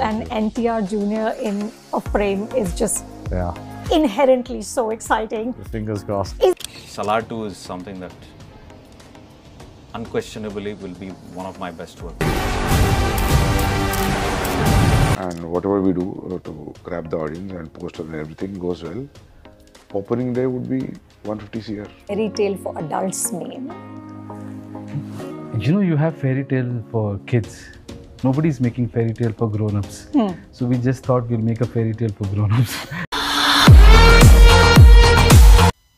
an NTR Jr. in a frame is just inherently so exciting. Fingers crossed. Salaar 2 is something that unquestionably will be one of my best work. And whatever we do to grab the audience and poster and everything goes well, opening day would be 150 CR. Fairy tale for adults name. You know, you have fairy tale for kids. Nobody's making fairy tale for grown-ups. So we just thought we'll make a fairy tale for grown-ups.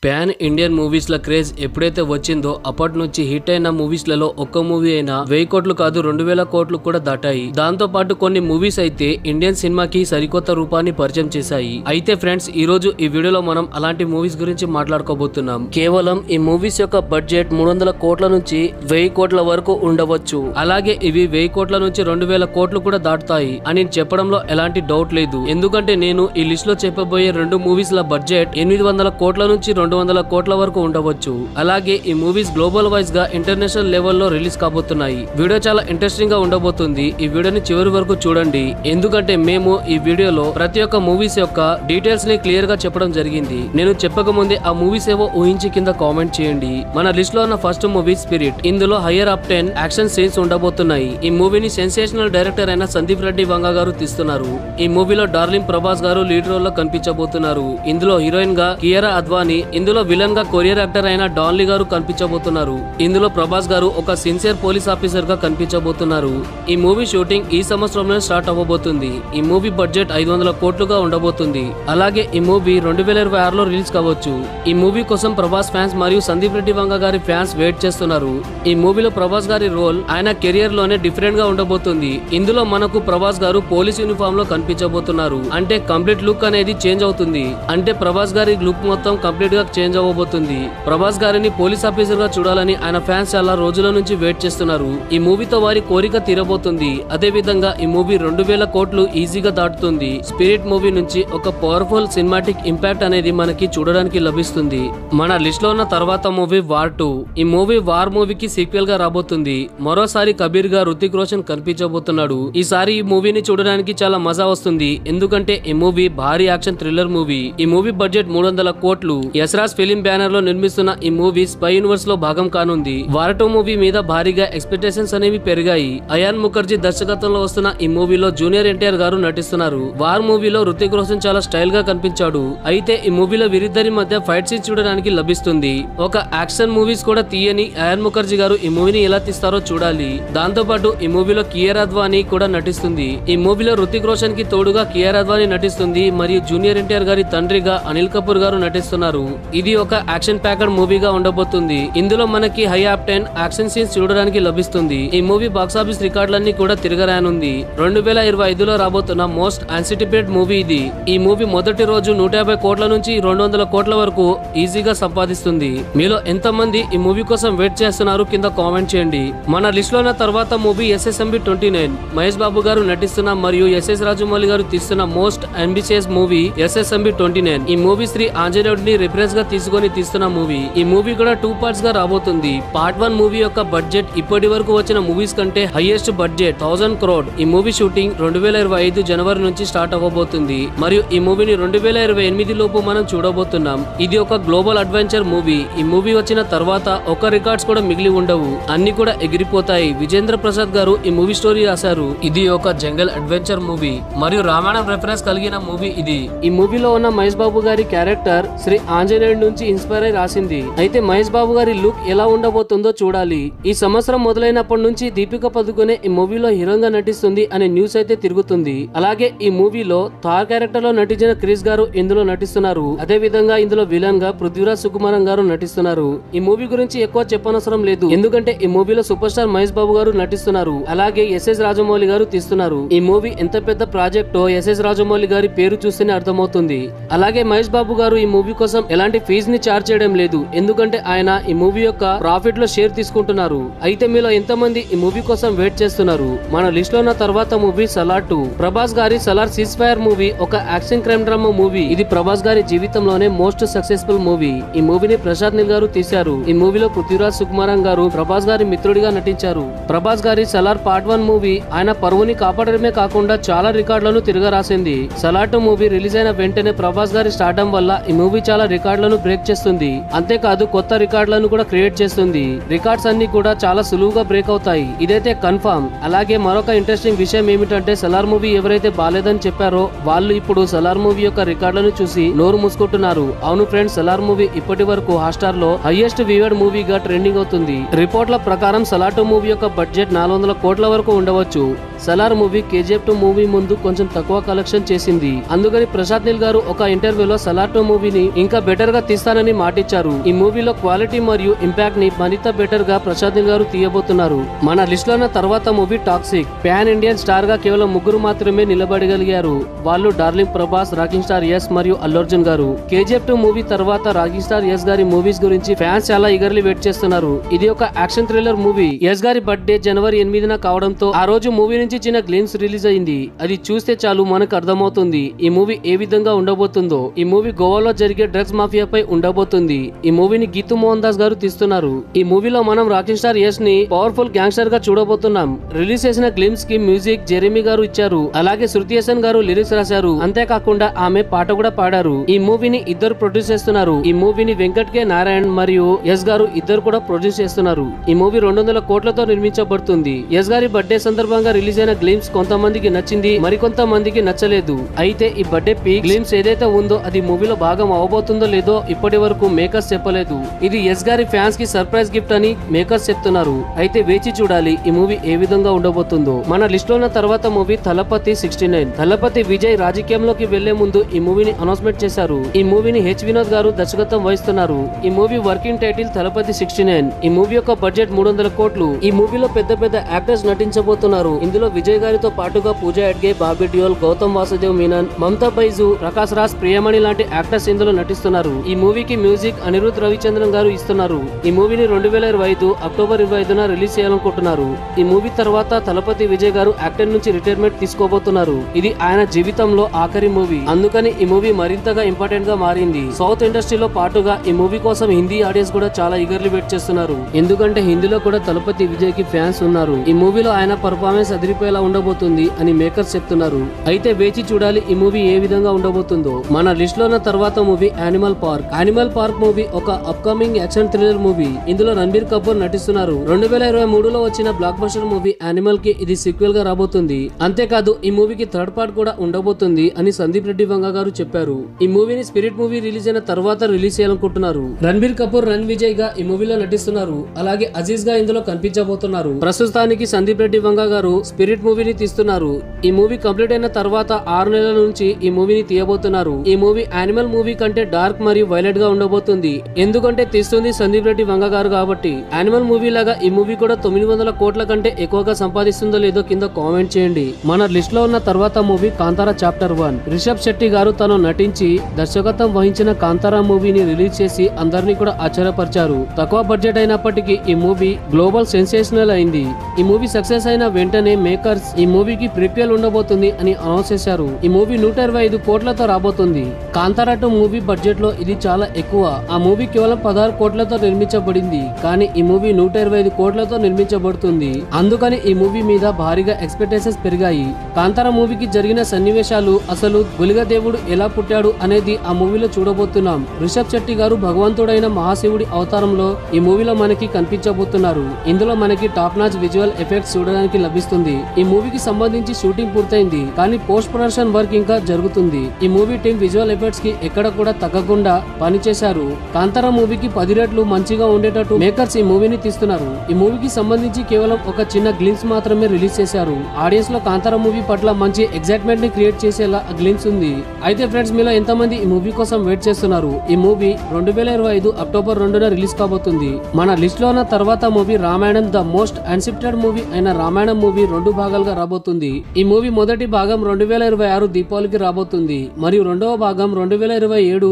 Pan Indian movies ల craze ఎప్పుడైతే వచ్చిందో అప్పటి నుంచి hit అయిన movies లలో ఒక్క movie అయినా 1000 కోట్లు కాదు 2000 కోట్లు కూడా దాటాయి. దాంతో పాటు కొన్ని మూవీస్ అయితే ఇండియన్ సినిమాకి సరికొత్త రూపాన్ని పరిచయం చేశాయి. అయితే ఫ్రెండ్స్, ఈ రోజు ఈ వీడియోలో మనం అలాంటి మూవీస్ గురించి మాట్లాడుకోబోతున్నాం. కేవలం ఈ మూవీస్ యొక్క బడ్జెట్ 300 కోట్ల నుంచి 1000 కోట్ల వరకు ఉండవచ్చు. అలాగే ఇవి 1000 కోట్ల నుంచి 2000 కోట్లు కూడా దాటుతాయి అని చెప్పడంలో ఎలాంటి డౌట్ లేదు. ఎందుకంటే నేను ఈ లిస్ట్ లో చెప్పబోయే 2 మూవీస్ ల బడ్జెట్ 800 కోట్ల నుంచి 200 కోట్ల వరకు ఉండవచ్చు. అలాగే ఈ మూవీస్ గ్లోబల్ వైజ్ గా ఇంటర్నేషనల్ లెవెల్లో రిలీజ్ కాబోతున్నాయి. వీడియో చాలా ఇంట్రెస్టింగ్ గా ఉండబోతుంది. ఈ వీడియోని చివరి వరకు చూడండి, ఎందుకంటే మేము ఈ వీడియోలో ప్రతి ఒక్క మూవీస్ యొక్క డీటెయిల్స్ ని క్లియర్ గా చెప్పడం జరిగింది. నేను చెప్పక ముందే ఆ మూవీస్ ఏవో ఊహించి కింద కామెంట్ చేయండి. మన లిస్ట్ లో ఉన్న ఫస్ట్ మూవీ స్పిరిట్. ఇందులో హైయర్ అప్ 10 యాక్షన్ సీన్స్ ఉండబోతున్నాయి. ఈ మూవీని సెన్సేషనల్ డైరెక్టర్ అయిన సందీప్ రెడ్డి వంగ గారు తీస్తున్నారు. ఈ మూవీలో డార్లింగ్ ప్రభాస్ గారు లీడ్ రోల్ లో కనిపించబోతున్నారు. ఇందులో హీరోయిన్ గా కియారా అద్వానీ, ఇందులో విలన్ గా కొరియర్ యాక్టర్ అయిన డాన్లీ గారు కనిపించబోతున్నారు. ఇందులో ప్రభాస్ గారు ఒక సిన్సియర్ పోలీస్ ఆఫీసర్ గా కనిపించబోతున్నారు. ఈ మూవీ షూటింగ్ ఈ సంవత్సరంలో స్టార్ట్ అవ్వబోతుంది. ఈ మూవీ బడ్జెట్ 500 కోట్లుగా ఉండబోతుంది. అలాగే ఈ మూవీ 2026 లో రిలీజ్ కావచ్చు. ఈ మూవీ కోసం ప్రభాస్ ఫ్యాన్స్ మరియు సందీప్ రెడ్డి వంగ గారి ఫ్యాన్స్ వెయిట్ చేస్తున్నారు. ఈ మూవీలో ప్రభాస్ గారి రోల్ ఆయన కెరియర్ లోనే డిఫరెంట్ గా ఉండబోతుంది. ఇందులో మనకు ప్రభాస్ గారు పోలీస్ యూనిఫామ్ లో కనిపించబోతున్నారు. అంటే కంప్లీట్ లుక్ అనేది చేంజ్ అవుతుంది. అంటే ప్రభాస్ గారి లుక్ మొత్తం కంప్లీట్ గా చేంజ్ అవ్వబోతుంది. ప్రభాస్ గారిని పోలీస్ ఆఫీసర్ గా చూడాలని ఆయన ఫ్యాన్స్ చాలా రోజుల నుంచి వెయిట్ చేస్తున్నారు. ఈ మూవీతో వారి కోరిక తీరబోతుంది. అదే విధంగా ఈ మూవీ 2000 కోట్లు ఈజీగా దాటుతుంది. స్పిరిట్ మూవీ నుంచి ఒక పవర్ఫుల్ సినిమాటిక్ ఇంపాక్ట్ అనేది మనకి చూడడానికి లభిస్తుంది. మన లిస్ట్ లో ఉన్న తర్వాత మూవీ వార్ 2. ఈ మూవీ వార్ మూవీకి సీక్వెల్ గా రాబోతుంది. మరోసారి కబీర్ గా రుతిక్ రోషన్ కనిపించబోతున్నాడు. ఈసారి ఈ మూవీని చూడడానికి చాలా మజా వస్తుంది. ఎందుకంటే ఈ మూవీ భారీ యాక్షన్ థ్రిల్లర్ మూవీ. ఈ మూవీ బడ్జెట్ 300 కోట్లు. యశ్రాజ్ ఫిలిం బ్యానర్ లో నిర్మిస్తున్న ఈ మూవీ స్పై యూనివర్స్ లో భాగం కానుంది. వార్ 2 మూవీ మీద భారీగా ఎక్స్పెక్టేషన్స్ అనేవి పెరిగాయి. అయాన్ ముఖర్జీ దర్శకత్వంలో వస్తున్న ఈ మూవీలో జూనియర్ ఎన్టీఆర్ గారు నటిస్తున్నారు. వార్ మూవీలో రుతిక్ రోషన్ చాలా స్టైల్ గా కనిపించాడు. అయితే ఈ మూవీలో వీరిద్దరి మధ్య ఫైట్ సీన్స్ చూడడానికి లభిస్తుంది. ఒక యాక్షన్ మూవీస్ కూడా తీయని అయాన్ ముఖర్జీ గారు ఈ మూవీని ఎలా తీస్తారో చూడాలి. దాంతో పాటు ఈ మూవీలో కియారా అద్వానీ కూడా నటిస్తుంది. ఈ మూవీలో రుతిక్ రోషన్ కి తోడుగా కియారా అద్వానీ నటిస్తుంది. మరియు జూనియర్ ఎన్టీఆర్ గారి తండ్రిగా అనిల్ కపూర్ గారు నటిస్తున్నారు. ఇది ఒక యాక్షన్ ప్యాక్డ్ మూవీగా ఉండబోతుంది. ఇందులో మనకి హై అప్ 10 యాక్షన్ సీన్స్ చూడడానికి లభిస్తుంది. ఈ మూవీ బాక్సాఫీస్ రికార్డులన్నీ కూడా తిరగరానుంది. 2025లో రాబోతున్న మోస్ట్ ఆంటిసిపేటెడ్ మూవీ ఇది. ఈ మూవీ మొదటి రోజు 150 కోట్ల నుంచి 200 కోట్ల వరకు ఈజీగా సంపాదిస్తుంది. మీలో ఎంత మంది ఈ మూవీ కోసం వెయిట్ చేస్తున్నారు కింద కామెంట్ చేయండి. మన లిస్ట్ లో ఉన్న తర్వాత మూవీ SSMB 29. మహేష్ బాబు గారు నటిస్తున్న మరియు SS రాజమౌళి గారు తీస్తున్న మోస్ట్ అంబిషియస్ మూవీ SSMB 29. ఈ మూవీ శ్రీ ఆంజనేయుడిని రిఫరెన్స్ గా తీసుకొని తీస్తున్న మూవీ. ఈ మూవీ కూడా 2 పార్ట్స్ గా రాబోతుంది. పార్ట్ 1 మూవీ యొక్క బడ్జెట్ ఇప్పటి వరకు వచ్చిన మూవీస్ కంటే హైయెస్ట్ బడ్జెట్ 1000 crore. ఈ మూవీ షూటింగ్ 2025 జనవరి నుంచి స్టార్ట్ అవ్వబోతుంది. మరియు ఈ మూవీని 2028 లోపు మనం చూడబోతున్నాం. ఇది ఒక గ్లోబల్ అడ్వెంచర్ మూవీ. ఈ మూవీ వచ్చిన తర్వాత ఒక రికార్డ్స్ కూడా మిగిలి ఉండవు, అన్ని కూడా ఎగిరిపోతాయి. విజేంద్ర ప్రసాద్ గారు ఈ మూవీ స్టోరీ రాశారు. ఇది ఒక జంగల్ అడ్వెంచర్ మూవీ మరియు రామాయణం రెఫరెన్స్ కలిగిన మూవీ ఇది. ఈ మూవీలో ఉన్న మహేష్ బాబు గారి క్యారెక్టర్ శ్రీ ఆంజనేయుడి నుంచి ఇన్స్పైర్ అయి రాసింది. అయితే మహేష్ బాబు గారి లుక్ ఎలా ఉండబోతుందో చూడాలి. ఈ సంవత్సరం మొదలైనప్పటి నుంచి దీపిక పదుకొనే ఈ మూవీలో హీరోయిన్ గా నటిస్తుంది అనే న్యూస్ అయితే తిరుగుతుంది. అలాగే ఈ మూవీలో థార్ క్యారెక్టర్ లో నటించిన క్రిస్ గారు ఇందులో నటిస్తున్నారు. అదే విధంగా ఇందులో విలన్ గా పృథ్వీరాజ్ సుకుమారన్ గారు నటిస్తున్నారు. ఈ మూవీ గురించి ఎక్కువ చెప్పనవసరం లేదు, ఎందుకంటే ఈ మూవీలో సూపర్ స్టార్ మహేష్ బాబు గారు నటిస్తున్నారు. అలాగే SS రాజమౌళి గారు తీస్తున్నారు. ఈ మూవీ ఎంత పెద్ద ప్రాజెక్టో SS రాజమౌళి గారి పేరు చూస్తేనే అర్థమవుతుంది. అలాగే మహేష్ బాబు గారు ఈ మూవీ కోసం ఎలాంటి ఎలాంటి ఫీజు ని చార్జ్ చేయడం లేదు, ఎందుకంటే ఆయన ఈ మూవీ యొక్క ప్రాఫిట్ లో షేర్ తీసుకుంటున్నారు. అయితే మీలో ఎంతమంది ఈ మూవీ కోసం వెయిట్ చేస్తున్నారు? మన లిస్ట్ లో ఉన్న తర్వాత మూవీ సలార్ 2. ప్రభాస్ గారి సలార్ సీజ్ ఫైర్ మూవీ ఒక యాక్షన్ క్రైమ్ డ్రామా మూవీ. ఇది ప్రభాస్ గారి జీవితంలోనే మోస్ట్ సక్సెస్ఫుల్ మూవీ. ఈ మూవీని ప్రశాంత్ నీల్ గారు తీశారు. ఈ మూవీలో పృథ్వీరాజ్ సుకుమారన్ గారు ప్రభాస్ గారి మిత్రుడిగా నటించారు. ప్రభాస్ గారి సలార్ పార్ట్ 1 మూవీ ఆయన పరువుని కాపాడడమే కాకుండా చాలా రికార్డులను తిరగరాసింది. సలార్ 2 మూవీ రిలీజ్ అయిన వెంటనే ప్రభాస్ గారి స్టార్డమ్ వల్ల ఈ మూవీ చాలా రికార్డులను బ్రేక్ చేస్తుంది. అంతేకాదు కొత్త రికార్డులను కూడా క్రియేట్ చేస్తుంది. రికార్డ్స్ అన్ని కూడా చాలా సులువుగా బ్రేక్ అవుతాయి, ఇదైతే కన్ఫర్మ్. అలాగే మరొక ఇంట్రెస్టింగ్ విషయం ఏమిటంటే సలార్ మూవీ ఎవరైతే బాలేదని చెప్పారో వాళ్ళు ఇప్పుడు సలార్ మూవీ యొక్క రికార్డులను చూసి నోరు మూసుకుంటున్నారు. అవును ఫ్రెండ్స్, సలార్ మూవీ ఇప్పటి వరకు హాట్‌స్టార్ లో హైయెస్ట్ వ్యూవర్డ్ మూవీగా ట్రెండింగ్ అవుతుంది. రిపోర్ట్ల ప్రకారం సలార్ 2 మూవీ యొక్క బడ్జెట్ 400 కోట్ల వరకు ఉండవచ్చు. సలార్ మూవీ KGF 2 మూవీ ముందు కొంచెం తక్కువ కలెక్షన్ చేసింది. అందుకని ప్రశాంత్ నీల్ గారు ఒక ఇంటర్వ్యూలో సలార్ 2 మూవీని ఇంకా బెటర్ గా తీస్తానని మాటిచ్చారు. ఈ మూవీలో క్వాలిటీ మరియు ఇంపాక్ట్ ని మరింత బెటర్ గా ప్రశాంత్ నీల్ గారు తీయబోతున్నారు. మన లిస్ట్ లో ఉన్న తర్వాత movie Toxic. Pan Indian star గా కేవలం 3 మాత్రమే నిలబడగలిగారు. వాళ్ళు darling Prabhas, rocking star Yash మరియు అల్లు అర్జున్ గారు. KGF 2 మూవీ తర్వాత రాకింగ్ స్టార్ యస్ గారి మూవీస్ గురించి ఫ్యాన్స్ చాలా ఈగర్లీ వెయిట్ చేస్తున్నారు. ఇది ఒక యాక్షన్ థ్రిల్లర్ మూవీ. యస్ గారి బర్త్డే జనవరి 8న కావడంతో ఆ రోజు మూవీ నుంచి చిన్న గ్లిమ్స్ రిలీజ్ అయింది. అది చూస్తే చాలు మనకు అర్థమవుతుంది ఈ మూవీ ఏ విధంగా ఉండబోతుందో. ఈ మూవీ గోవాలో జరిగే డ్రగ్స్ మాఫియాపై ఉండబోతుంది. ఈ మూవీని గీతూ మోహన్ దాస్ గారు తీస్తున్నారు. ఈ మూవీలో మనం రాకింగ్ స్టార్ యస్ ని పవర్ఫుల్ గ్యాంగ్స్టర్ గా చూడబోతున్నాం. రిలీజ్ చేసిన గ్లిమ్స్ కి మ్యూజిక్ జెరెమీ గారు ఇచ్చారు. అలాగే శృతి హాసన్ గారు లిరిక్స్ రాశారు. అంతేకాకుండా ఆమె పాట కూడా పాడారు. ఈ మూవీని ఇద్దరు ప్రొడ్యూస్ చేస్తున్నారు. ఈ మూవీని వెంకట్ కే నారాయణ్ మరియు యస్ గారు ఇద్దరు కూడా ప్రొడ్యూస్ చేస్తున్నారు. ఈ మూవీ 200 కోట్లతో నిర్మించబడుతుంది. యస్ గారి బర్త్డే సందర్భంగా రిలీజ్ అయిన గ్లిమ్స్ కొంతమందికి నచ్చింది, మరికొంతమందికి నచ్చలేదు. అయితే ఈ బర్త్డే పీక్ గ్లిమ్స్ ఏదైతే ఉందో అది మూవీలో భాగం అవబోతుందో లేదో ఇప్పటి వరకు మేకర్స్ చెప్పలేదు. ఇది యస్ గారి ఫ్యాన్స్ కి సర్ప్రైజ్ గిఫ్ట్ అని మేకర్స్ చెప్తున్నారు. అయితే వేచి చూడాలి ఈ మూవీ ఏ విధంగా ఉండబోతుందో. మన లిస్ట్ లో ఉన్న తర్వాత మూవీ తలపతి 69. తలపతి విజయ్ రాజకీయంలోకి వెళ్లే ముందు ఈ మూవీని అనౌన్స్మెంట్ చేశారు. ఈ మూవీని హెచ్ వినోద్ గారు దర్శకత్వం వహిస్తున్నారు. ఈ మూవీ వర్కింగ్ టైటిల్ తలపతి 69. ఈ మూవీ యొక్క బడ్జెట్ 300 కోట్లు. ఈ మూవీలో పెద్ద పెద్ద యాక్టర్స్ నటించబోతున్నారు. ఇందులో విజయ్ గారితో పాటుగా పూజా హెగ్డే, బాబీ డియోల్, గౌతమ్ వాసుదేవ్ మీనన్, మమతా బైజు, ప్రకాష్ రాజ్, ప్రియమణి లాంటి యాక్టర్స్ ఇందులో నటిస్తున్నారు. ఈ మూవీకి మ్యూజిక్ అనిరుద్ రవిచంద్రన్ గారు ఇస్తున్నారు. ఈ మూవీని 2025 అక్టోబర్ 25న రిలీజ్ చేయాలనుకుంటున్నారు. ఈ మూవీ తర్వాత తలపతి విజయ్ గారు యాక్టర్ నుంచి రిటైర్మెంట్ తీసుకోబోతున్నారు. ఇది ఆయన జీవితంలో ఆఖరి మూవీ. అందుకని ఈ మూవీ మరింతగా ఇంపార్టెంట్ గా మారింది. సౌత్ ఇండస్ట్రీలో పాటుగా ఈ మూవీ కోసం హిందీ ఆడియన్స్ కూడా చాలా ఈగర్లీ వెయిట్ చేస్తున్నారు. ఎందుకంటే హిందీలో కూడా తలపతి విజయ్ కి ఫ్యాన్స్ ఉన్నారు. ఈ మూవీలో ఆయన పర్ఫార్మెన్స్ అదిరిపోయేలా ఉండబోతుంది అని మేకర్స్ చెప్తున్నారు. అయితే వేచి చూడాలి ఈ మూవీ ఏ విధంగా ఉండబోతుందో. మన లిస్ట్ లో ఉన్న తర్వాత movie animal park. Animal park movie ఒక అప్కమింగ్ యాక్షన్ థ్రిల్లర్ మూవీ. ఇందులో రణబీర్ కపూర్ నటిస్తున్నారు. 2023లో వచ్చిన బ్లాక్ బస్టర్ మూవీ యానిమల్ కి ఇది సీక్వెల్ గా రాబోతుంది. అంతేకాదు ఈ మూవీకి థర్డ్ పార్ట్ కూడా ఉండబోతుంది అని సందీప్ రెడ్డి వంగ గారు చెప్పారు. ఈ మూవీని స్పిరిట్ మూవీ రిలీజ్ అయిన తర్వాత రిలీజ్ చేయాలనుకుంటున్నారు. రణబీర్ కపూర్, రణ్ విజయ్ గా ఈ మూవీలో నటిస్తున్నారు. అలాగే అజీజ్ గా ఇందులో కనిపించబోతున్నారు. ప్రస్తుతానికి సందీప్ రెడ్డి వంగ గారు స్పిరిట్ మూవీని తీస్తున్నారు. ఈ మూవీ కంప్లీట్ అయిన తర్వాత 6 నెలల నుంచి ఈ మూవీని తీయబోతున్నారు. ఈ మూవీ యానిమల్ మూవీ కంటే డార్క్ మరియు వైలెంట్ గా ఉండబోతుంది. ఎందుకంటే తీస్తుంది సందీప్ రెడ్డి వంగ గారు కాబట్టి. యానిమల్ మూవీ లాగా ఈ మూవీ కూడా 900 కోట్ల కంటే ఎక్కువగా సంపాదిస్తుందో లేదో కింద కామెంట్ చేయండి. మన లిస్ట్ లో ఉన్న తర్వాత మూవీ కాంతారా చాప్టర్ 1. రిషబ్ శెట్టి గారు తను నటించి దర్శకత్వం వహించిన కాంతారా మూవీని రిలీజ్ చేసి అందరినీ కూడా ఆశ్చర్యపరిచారు. తక్కువ బడ్జెట్ అయినప్పటికీ ఈ మూవీ గ్లోబల్ సెన్సేషనల్ అయింది. ఈ మూవీ సక్సెస్ అయిన వెంటనే మేకర్స్ ఈ మూవీకి ప్రిక్వెల్ ఉండబోతుంది అని అనౌన్స్ చేశారు. ఈ మూవీ 125 కోట్లతో రాబోతుంది. కాంతారా 2 మూవీ బడ్జెట్ లో ఇది చాలా ఎక్కువ. ఆ మూవీ కేవలం 16 కోట్లతో నిర్మించబడింది. కానీ ఈ మూవీ 125 కోట్లతో నిర్మించబడుతుంది. అందుకని ఈ మూవీ మీద భారీగా ఎక్స్పెక్టేషన్స్ పెరిగాయి. కాంతారా మూవీకి జరిగిన సన్నివేశాలు, అసలు గులిగా దేవుడు ఎలా పుట్టాడు అనేది ఆ మూవీలో చూడబోతున్నాం. రిషబ్ శెట్టి గారు భగవంతుడైన మహాశివుడి అవతారంలో ఈ మూవీలో మనకి కనిపించబోతున్నారు. ఇందులో మనకి టాప్ నాచ్ విజువల్ ఎఫెక్ట్స్ చూడడానికి లభిస్తుంది. ఈ మూవీకి సంబంధించి షూటింగ్ పూర్తయింది, కానీ పోస్ట్ ప్రొడక్షన్ వర్క్ ఇంకా జరుగుతుంది. ఈ మూవీ టీం విజువల్ ఎఫెక్ట్స్ కి ఎక్కడ కూడా తగ్గకుండా పనిచేశారు. కాంతారా మూవీకి 10 రెట్లు మంచిగా ఉండేటట్టు మేకర్స్ ఈ మూవీని తీస్తున్నారు. ఈ మూవీకి సంబంధించి కేవలం ఒక చిన్న గ్లిమ్స్ మాత్రమే రిలీజ్ చేశారు. ఆడియన్స్ లో కాంతారా మూవీ పట్ల మంచి ఎగ్జైట్మెంట్ ని క్రియేట్ చేసేలా గ్లిమ్స్ ఉంది. అయితే ఫ్రెండ్స్, మీలో ఎంతమంది ఈ మూవీ కోసం వెయిట్ చేస్తున్నారు? ఈ మూవీ 2025 అక్టోబర్ 2న రిలీజ్ కాబోతుంది. మన లిస్ట్ లో ఉన్న తర్వాత movie Ramayanam. The most anticipated movie అయిన రామాయణం మూవీ 2 భాగాలుగా రాబోతుంది. ఈ మూవీ మొదటి భాగం 2026 దీపావళికి రాబోతుంది మరియు రెండవ భాగం 2027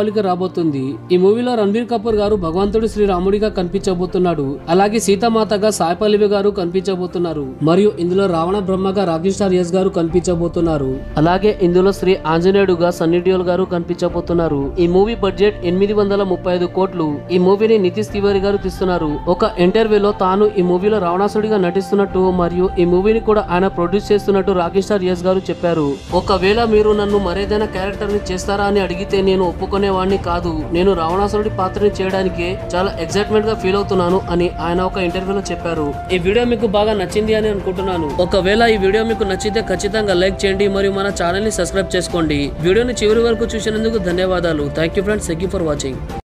దీపావళికి రాబోతుంది. ఈ మూవీలో రణబీర్ కపూర్ గారు భగవంతుడు శ్రీరాముడిగా కనిపించబోతున్నాడు. అలాగే సీతామాతగా సాయి పల్లవి గారు కనిపించబోతున్నారు. మరియు ఇందులో రావణ బ్రహ్మగా రాకింగ్ స్టార్ యస్ గారు కనిపించబోతున్నారు. అలాగే ఇందులో శ్రీ ఆంజనేయుడుగా సన్నీ డియోల్ గారు కనిపించబోతున్నారు. ఈ మూవీ బడ్జెట్ 835 కోట్లు. ఈ మూవీని నితీష్ తివారీ గారు తీస్తున్నారు. ఒక ఇంటర్వ్యూలో తాను ఈ మూవీలో రావణాసుడిగా నటిస్తున్నట్టు మరియు ఈ మూవీని కూడా ఆయన ప్రొడ్యూస్ చేస్తున్నట్టు రాకింగ్ స్టార్ యస్ గారు చెప్పారు. ఒకవేళ మీరు నన్ను మరేదైనా క్యారెక్టర్ ని చేస్తారా అని అడిగితే నేను ఒప్పుకునేవాడిని కాదు. నేను రావణాసురుడి పాత్రని చేయడానికి చాలా ఎక్సైట్మెంట్ గా ఫీల్ అవుతున్నాను అని ఆయన ఒక ఇంటర్వ్యూలో చెప్పారు. ఈ వీడియో మీకు బాగా నచ్చింది అని అనుకుంటున్నాను. ఒకవేళ ఈ వీడియో మీకు నచ్చితే ఖచ్చితంగా లైక్ చేయండి మరియు మన ఛానల్ ని సబ్స్క్రైబ్ చేసుకోండి. వీడియోని చివరి వరకు చూసినందుకు ధన్యవాదాలు. Thank you friends. Thank you for watching.